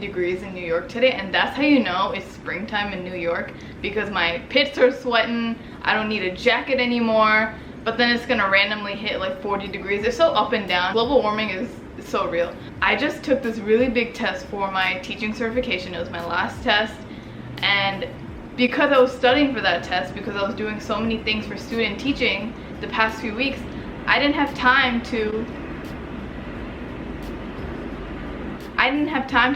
degrees in New York today, and that's how you know it's springtime in New York, because my pits are sweating, I don't need a jacket anymore, but then it's gonna randomly hit like 40 degrees. It's so up and down. Global warming is so real. I just took this really big test for my teaching certification. It was my last test, and because I was studying for that test, because I was doing so many things for student teaching the past few weeks, I didn't have time to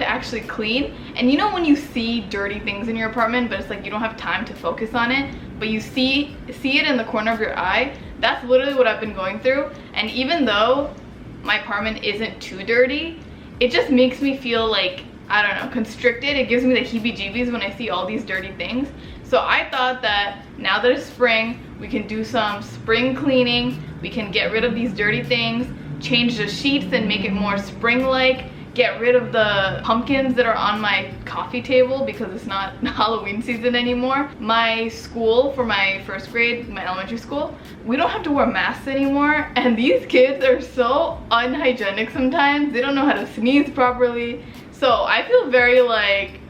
actually clean. And you know when you see dirty things in your apartment, but it's like you don't have time to focus on it, but you see it in the corner of your eye? That's literally what I've been going through. And even though my apartment isn't too dirty, it just makes me feel like, I don't know, constricted. It gives me the heebie-jeebies when I see all these dirty things. So I thought that now that it's spring, we can do some spring cleaning. We can get rid of these dirty things, change the sheets and make it more spring-like, get rid of the pumpkins that are on my coffee table because it's not Halloween season anymore. My school, for my first grade, my elementary school, we don't have to wear masks anymore, and these kids are so unhygienic sometimes. They don't know how to sneeze properly. So I feel very like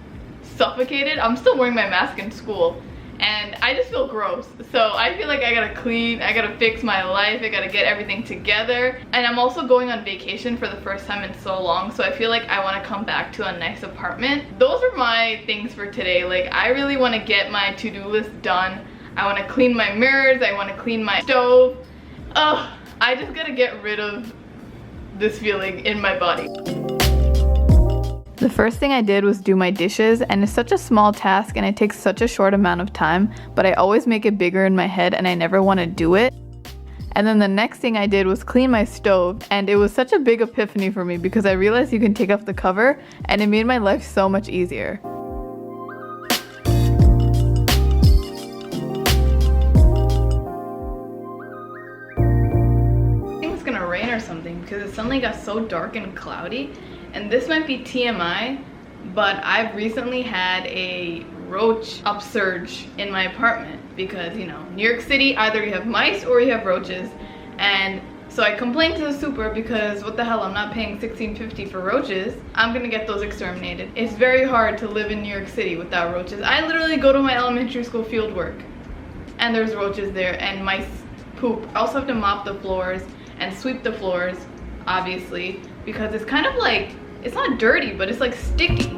suffocated. I'm still wearing my mask in school and I just feel gross. So I feel like I gotta clean, I gotta fix my life, I gotta get everything together. And I'm also going on vacation for the first time in so long, so I feel like I want to come back to a nice apartment. Those are my things for today. Like, I really want to get my to-do list done. I want to clean my mirrors, I want to clean my stove. Ugh, I just gotta get rid of this feeling in my body. The first thing I did was do my dishes, and it's such a small task and it takes such a short amount of time, but I always make it bigger in my head and I never want to do it. And then the next thing I did was clean my stove, and it was such a big epiphany for me because I realized you can take off the cover and it made my life so much easier. I think it's gonna rain or something because it suddenly got so dark and cloudy. And this might be TMI, but I've recently had a roach upsurge in my apartment because, you know, New York City, either you have mice or you have roaches. And so I complained to the super because what the hell, I'm not paying $16.50 for roaches. I'm gonna get those exterminated. It's very hard to live in New York City without roaches. I literally go to my elementary school field work and there's roaches there and mice poop. I also have to mop the floors and sweep the floors, obviously, because it's kind of like, it's not dirty, but it's like sticky.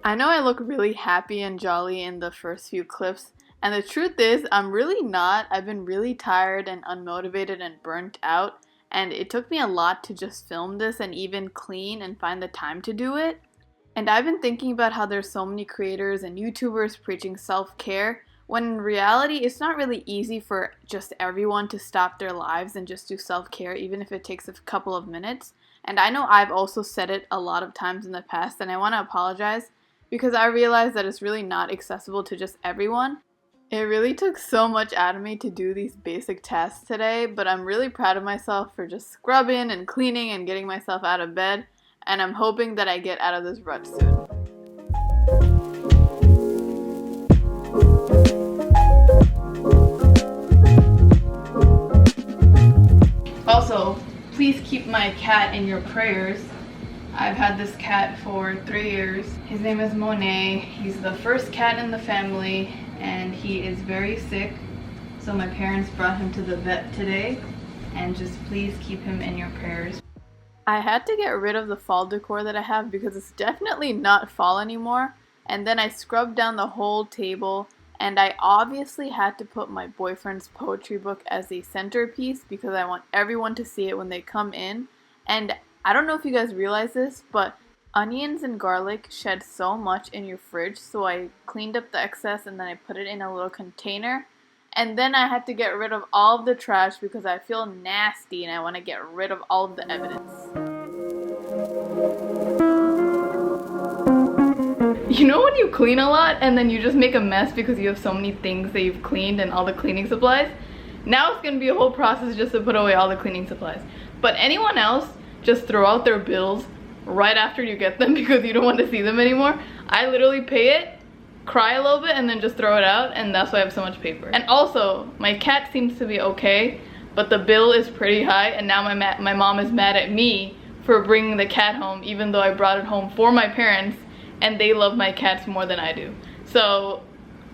I know I look really happy and jolly in the first few clips, and the truth is, I'm really not. I've been really tired and unmotivated and burnt out, and it took me a lot to just film this and even clean and find the time to do it. And I've been thinking about how there's so many creators and YouTubers preaching self-care, when in reality, it's not really easy for just everyone to stop their lives and just do self-care, even if it takes a couple of minutes. And I know I've also said it a lot of times in the past, and I want to apologize because I realize that it's really not accessible to just everyone. It really took so much out of me to do these basic tasks today, but I'm really proud of myself for just scrubbing and cleaning and getting myself out of bed, and I'm hoping that I get out of this rut soon. Also, please keep my cat in your prayers. I've had this cat for 3 years. His name is Monet. He's the first cat in the family and he is very sick. So my parents brought him to the vet today, and just please keep him in your prayers. I had to get rid of the fall decor that I have because it's definitely not fall anymore. And then I scrubbed down the whole table, and I obviously had to put my boyfriend's poetry book as the centerpiece because I want everyone to see it when they come in. And I don't know if you guys realize this, but onions and garlic shed so much in your fridge, so I cleaned up the excess and then I put it in a little container. And then I had to get rid of all of the trash because I feel nasty and I want to get rid of all of the evidence. You know when you clean a lot and then you just make a mess because you have so many things that you've cleaned and all the cleaning supplies? Now it's going to be a whole process just to put away all the cleaning supplies. But anyone else just throw out their bills right after you get them because you don't want to see them anymore? I literally pay it, cry a little bit, and then just throw it out, and that's why I have so much paper. And also, my cat seems to be okay, but the bill is pretty high, and now my mom is mad at me for bringing the cat home, even though I brought it home for my parents and they love my cats more than I do. So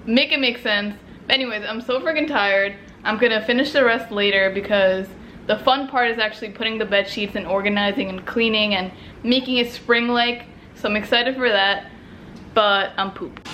make it make sense. But anyways, I'm so freaking tired. I'm gonna finish the rest later because the fun part is actually putting the bed sheets and organizing and cleaning and making it spring-like. So I'm excited for that, but I'm pooped.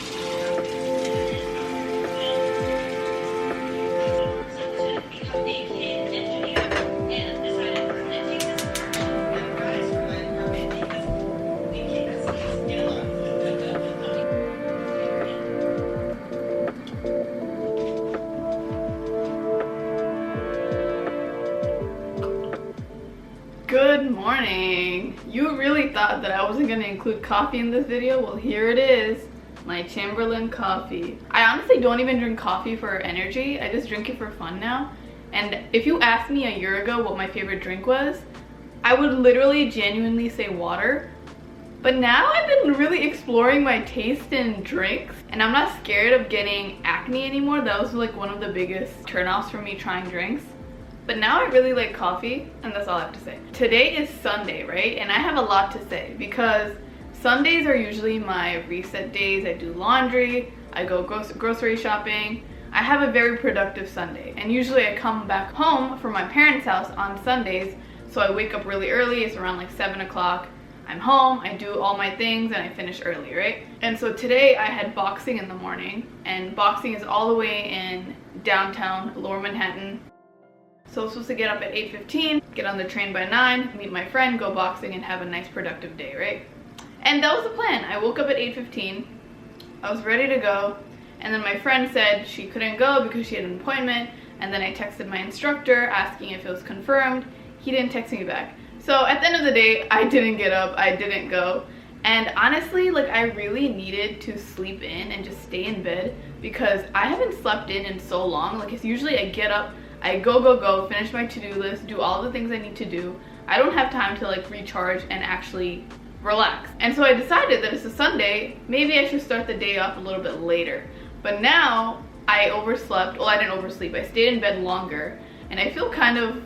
Good morning. You really thought that I wasn't going to include coffee in this video? Well, here it is, my Chamberlain coffee. I honestly don't even drink coffee for energy. I just drink it for fun now. And if you asked me a year ago what my favorite drink was, I would literally genuinely say water. But now I've been really exploring my taste in drinks, and I'm not scared of getting acne anymore. That was like one of the biggest turnoffs for me trying drinks. But now I really like coffee, and that's all I have to say. Today is Sunday, right? And I have a lot to say because Sundays are usually my reset days. I do laundry, I go grocery shopping. I have a very productive Sunday. And usually I come back home from my parents' house on Sundays. So I wake up really early, it's around like 7 o'clock. I'm home, I do all my things, and I finish early, right? And so today I had boxing in the morning, and boxing is all the way in downtown Lower Manhattan. So I was supposed to get up at 8:15, get on the train by 9, meet my friend, go boxing, and have a nice productive day, right? And that was the plan. I woke up at 8:15, I was ready to go, and then my friend said she couldn't go because she had an appointment, and then I texted my instructor asking if it was confirmed. He didn't text me back. So at the end of the day, I didn't get up, I didn't go. And honestly, like, I really needed to sleep in and just stay in bed because I haven't slept in so long. Like, it's usually I get up, I go, finish my to-do list, do all the things I need to do. I don't have time to like recharge and actually relax. And so I decided that it's a Sunday, maybe I should start the day off a little bit later. But now I overslept. Well, I didn't oversleep, I stayed in bed longer, and I feel kind of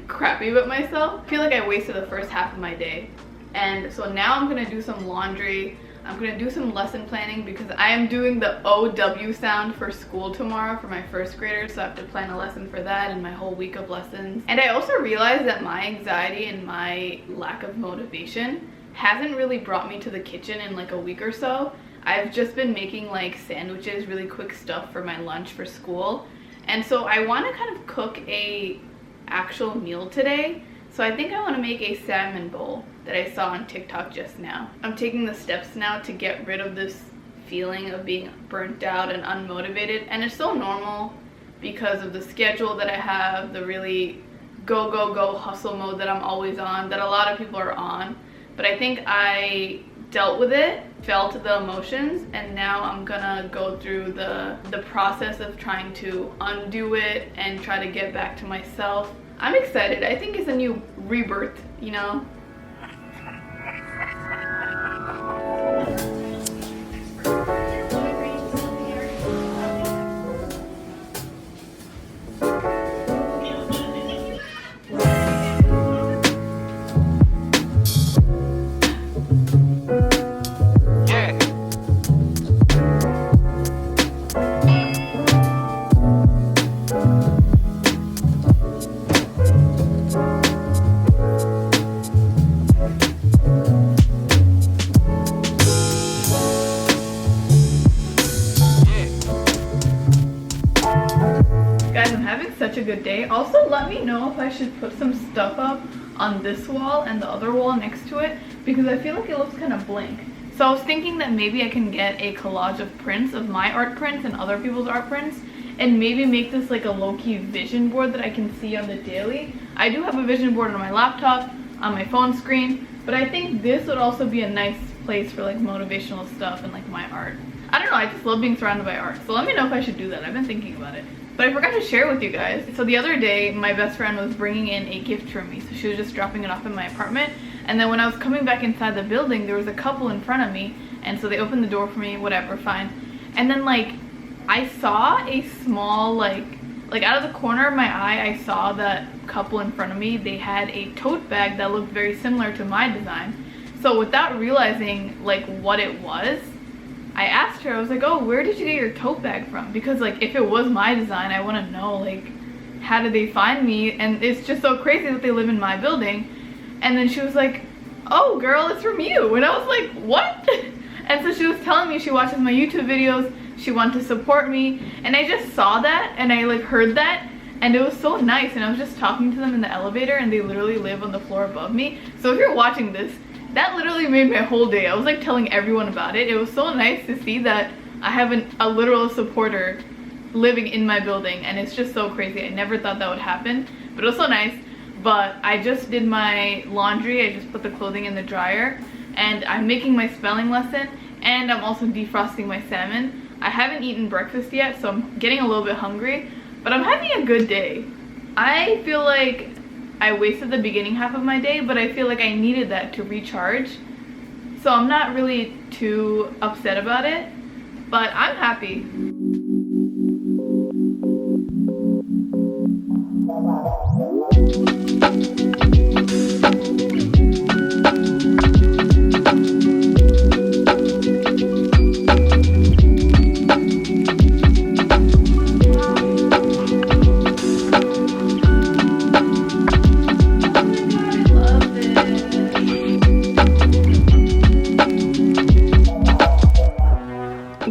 crappy about myself. I feel like I wasted the first half of my day. And so now I'm gonna do some laundry. I'm gonna do some lesson planning because I am doing the OW sound for school tomorrow for my first graders. So I have to plan a lesson for that and my whole week of lessons. And I also realized that my anxiety and my lack of motivation hasn't really brought me to the kitchen in like a week or so. I've just been making like sandwiches, really quick stuff for my lunch for school. And so I wanna kind of cook a actual meal today. So I think I want to make a salmon bowl that I saw on TikTok just now. I'm taking the steps now to get rid of this feeling of being burnt out and unmotivated, and it's so normal because of the schedule that I have, the really go hustle mode that I'm always on, that a lot of people are on. But I think I dealt with it, felt the emotions, and now I'm gonna go through the process of trying to undo it and try to get back to myself. I'm excited. I think it's a new rebirth, you know? Such a good day. Also, let me know if I should put some stuff up on this wall and the other wall next to it because I feel like it looks kind of blank. So I was thinking that maybe I can get a collage of prints of my art prints and other people's art prints and maybe make this like a low-key vision board that I can see on the daily. I do have a vision board on my laptop, on my phone screen, but I think this would also be a nice place for like motivational stuff and like my art. I don't know, I just love being surrounded by art. So let me know if I should do that. I've been thinking about it. But I forgot to share with you guys. So the other day, my best friend was bringing in a gift for me. So she was just dropping it off in my apartment. And then when I was coming back inside the building, there was a couple in front of me. And so they opened the door for me, whatever, fine. And then like, I saw a small like like out of the corner of my eye, I saw that couple in front of me, they had a tote bag that looked very similar to my design. So without realizing like what it was, I asked her, I was like, oh, where did you get your tote bag from? Because like if it was my design, I want to know like how did they find me? And it's just so crazy that they live in my building. And then she was like, oh girl, it's from you. And I was like, what? And so she was telling me she watches my YouTube videos, she wanted to support me, and I just saw that and I like heard that, and it was so nice. And I was just talking to them in the elevator, and they literally live on the floor above me. So if you're watching this, that literally made my whole day. I was like telling everyone about it. It was so nice to see that I have a literal supporter living in my building, and it's just so crazy. I never thought that would happen, but it was so nice. But I just did my laundry, I just put the clothing in the dryer, and I'm making my spelling lesson, and I'm also defrosting my salmon. I haven't eaten breakfast yet, so I'm getting a little bit hungry, but I'm having a good day. I feel like I wasted the beginning half of my day, but I feel like I needed that to recharge. So I'm not really too upset about it, but I'm happy.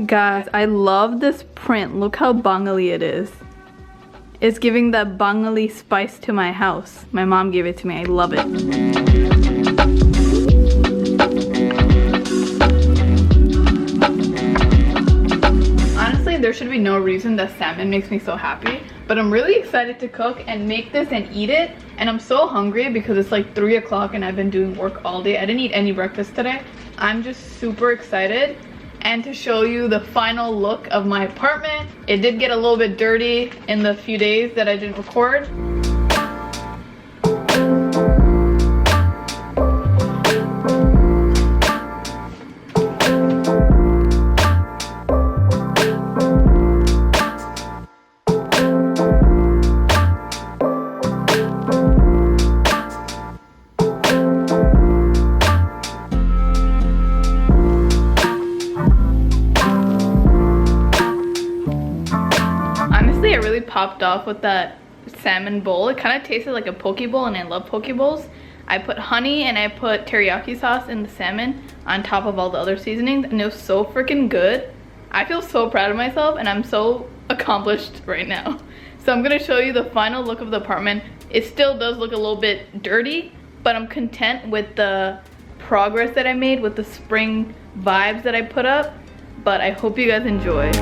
Guys, I love this print. Look how Bengali it is. It's giving that Bengali spice to my house. My mom gave it to me. I love it. Honestly, there should be no reason that salmon makes me so happy, but I'm really excited to cook and make this and eat it. And I'm so hungry because it's like 3 o'clock and I've been doing work all day. I didn't eat any breakfast today. I'm just super excited. And to show you the final look of my apartment. It did get a little bit dirty in the few days that I didn't record. I really popped off with that salmon bowl. It kind of tasted like a poke bowl, and I love poke bowls. I put honey and I put teriyaki sauce in the salmon on top of all the other seasonings, and it was so freaking good. I feel so proud of myself, and I'm so accomplished right now. So I'm gonna show you the final look of the apartment. It still does look a little bit dirty, but I'm content with the progress that I made with the spring vibes that I put up. But I hope you guys enjoy.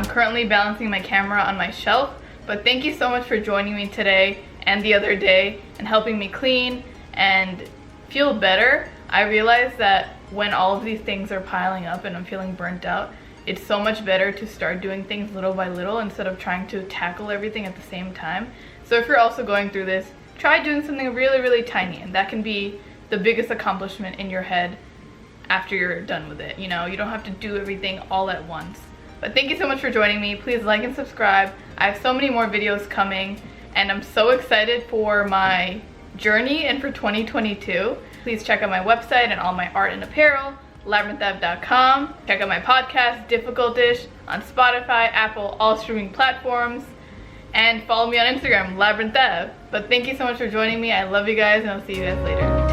Currently balancing my camera on my shelf, but thank you so much for joining me today and the other day and helping me clean and feel better. I realized that when all of these things are piling up and I'm feeling burnt out, it's so much better to start doing things little by little instead of trying to tackle everything at the same time. So if you're also going through this, try doing something really, really tiny, and that can be the biggest accomplishment in your head after you're done with it. You know, you don't have to do everything all at once. But thank you so much for joining me. Please like and subscribe. I have so many more videos coming, and I'm so excited for my journey and for 2022. Please check out my website and all my art and apparel, labyrinthav.com. Check out my podcast, Difficult-ish, on Spotify, Apple, all streaming platforms. And follow me on Instagram, labyrinthav. But thank you so much for joining me. I love you guys, and I'll see you guys later.